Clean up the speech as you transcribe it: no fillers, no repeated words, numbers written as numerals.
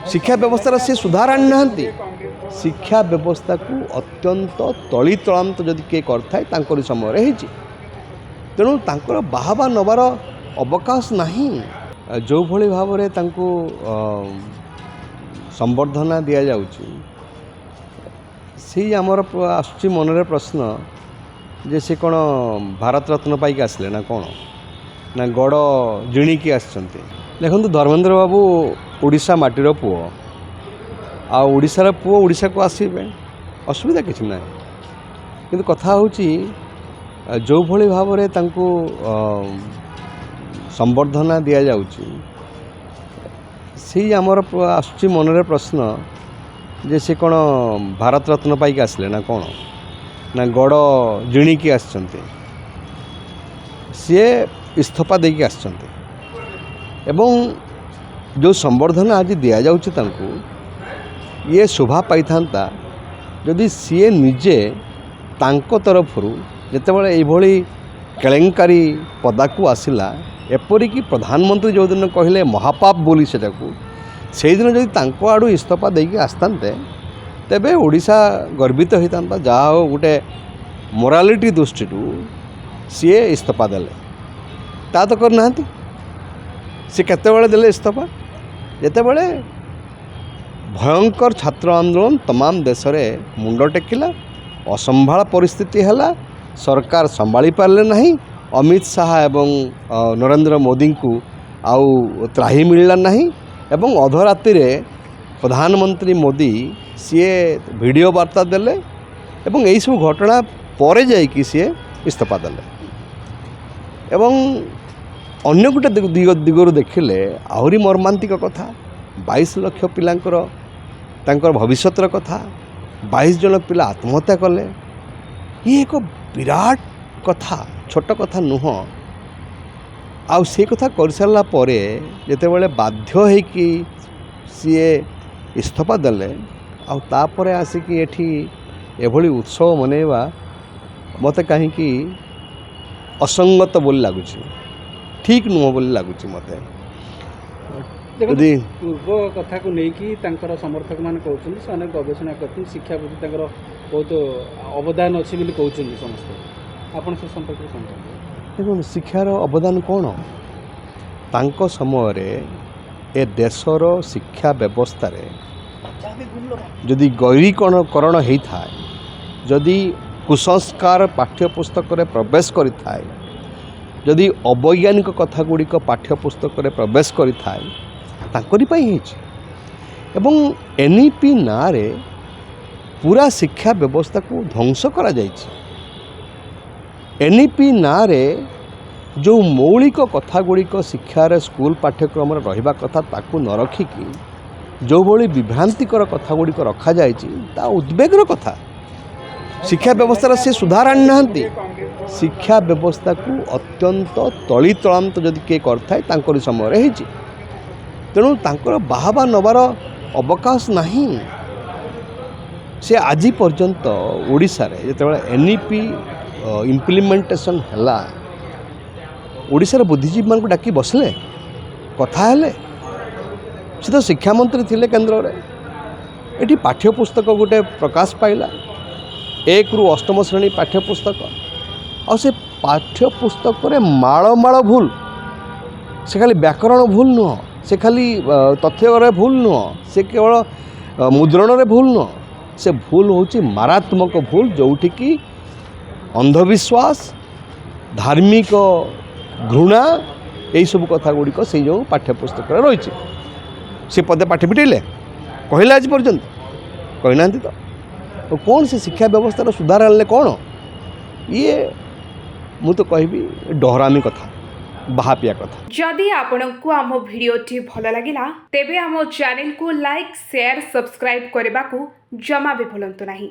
शिक्षा व्यवस्था से सुधार आनी ना शिक्षा व्यवस्था को अत्यंत तलीतलांत जदि किए कर समय तेणु तांकर बाहबा नबार अवकाश नहीं जो भली भाव में संबर्धना दि जाउची से आमर आसुची मनरे प्रश्न जे से कौन भारत रत्न पाई आसले ना कौन ना गड़ जिणिकी आसछन्ते। देखो धर्मेंद्र बाबू ओडिशा माटीर पुओ आशार पुओ ओडिशा को आसबे असुविधा किसी ना कि कथा होची जो भली भाव में संबर्धना दि जाउची से आमर आसुची मनरे प्रश्न जे से कौन भारत रत्न पाई आसले ना कौन ना गड़ जिणिकी आसछन्ते सी इस्तीफा देकी आसछन्ते एवं जो संबर्धना आज दि जाउची तांको ये शोभा पाई था जदि सी निजे तांको तरफरु जेतेबेले एभली केलेंकारी पदाकू आसिला एपरिकी प्रधानमंत्री जो दिन कहले महापाप बोली से दिन जदि तांको आड़ू इस्तीफा देकी आसतांते तेबे ओडिशा गर्वित होता जहा हो गोटे मोरालिटी दृष्टि सी इस्तीफा देले ता तो करना सी केतेबेले देले इस्तीफा जेतेबेले भयंकर छात्र आंदोलन तमाम देश में मुंड टेकिला असंभाल परिस्थिति है सरकार संभाली पारे नहीं अमित शाह एवं नरेंद्र मोदी को आउ त्राही मिलला नहीं एवं अधराति प्रधानमंत्री मोदी सी वीडियो वार्ता देले एवं यही सब घटना पर जाइए सी इस्तीफा देले एवं अन्य गोटे दिगरु देखिले आहरी मर्मांतिक कथा 22 लाख पिलांकर तांकर भविष्यतर कथा 22 जन पिला आत्महत्या कले ये एक विराट कथा छोट कथा नुह आउ से कथा कर सारा पर जितेबाला बाध्य होकि सी इस्तीफा देले आउ तापर आसिकी एठी एभली उत्सव मनैबा मते कहीं असंगत बोली लगुच ठीक नुह बोली लगुच मते पूर्व कथा को लेकिन समर्थक मान कहते से अनेक गवेषणा करते शिक्षा प्रति बहुत अवदान अच्छी कहते समस्त आप से संपर्क देखो शिक्षार अवदान कौन तांको समय ए देशर शिक्षा व्यवस्था जदि गैरीकरण होता है जदि कुसंस्कार पाठ्यपुस्तक प्रवेश करें जदि अवैज्ञानिक कथा गुड़िक पाठ्यपुस्तक प्रवेश करें एवं एनईपी ना रे पूरा शिक्षा व्यवस्था को ध्वंस करा जायछि। एनईपी ना रे जो मौलिक कथा गुड़िक शिक्षार स्कूल पाठ्यक्रम रहिबा कथा ताकू न रखिकी जो भली विभ्रांतिकर कथा गुड़िक रखा जायछि ता उद्वेगर कथा शिक्षा व्यवस्था से सुधार आनी ना शिक्षा व्यवस्था को अत्यंत तलीतलांत जदि किए कर समय तेणु तांकर बाहबा नबार अवकाश नहीं से आज पर्यंत ओडिशा रे जेतेबेले एनईपी इम्प्लीमेंटेशन है ओडिशार बुद्धिजीवी मान को डाकी बसले कथा हेले से तो शिक्षा मंत्री थिले केन्द्र रे एटी पाठ्यपुस्तक गोटे प्रकाश पाइला 1 ରୁ 8ମ श्रेणी पाठ्यपुस्तक और से पाठ्यपुस्तक माड़ माड़ भूल से खाली व्याकरण भूल नुह से खाली तथ्य भूल नुह से केवल मुद्रण रे भूल नुह से भूल होची मारात्मक भूल जोठिकी अंधविश्वास धार्मिक घृणा यही सब कथा गुड़िक से जो पाठ्यपुस्तक रही से पदे पाठ फिटेले कहले आज पर्यंत कहना तो कौन से शिक्षा व्यवस्था सुधार आने कौन ये मु तो कहबी डहरामी कथा बाहापिया कथा। जदि आपंक आम भिडी भल लगा तेब आम चैनल को लाइक शेयर सब्सक्राइब करने को जमा भी भूलु नहीं।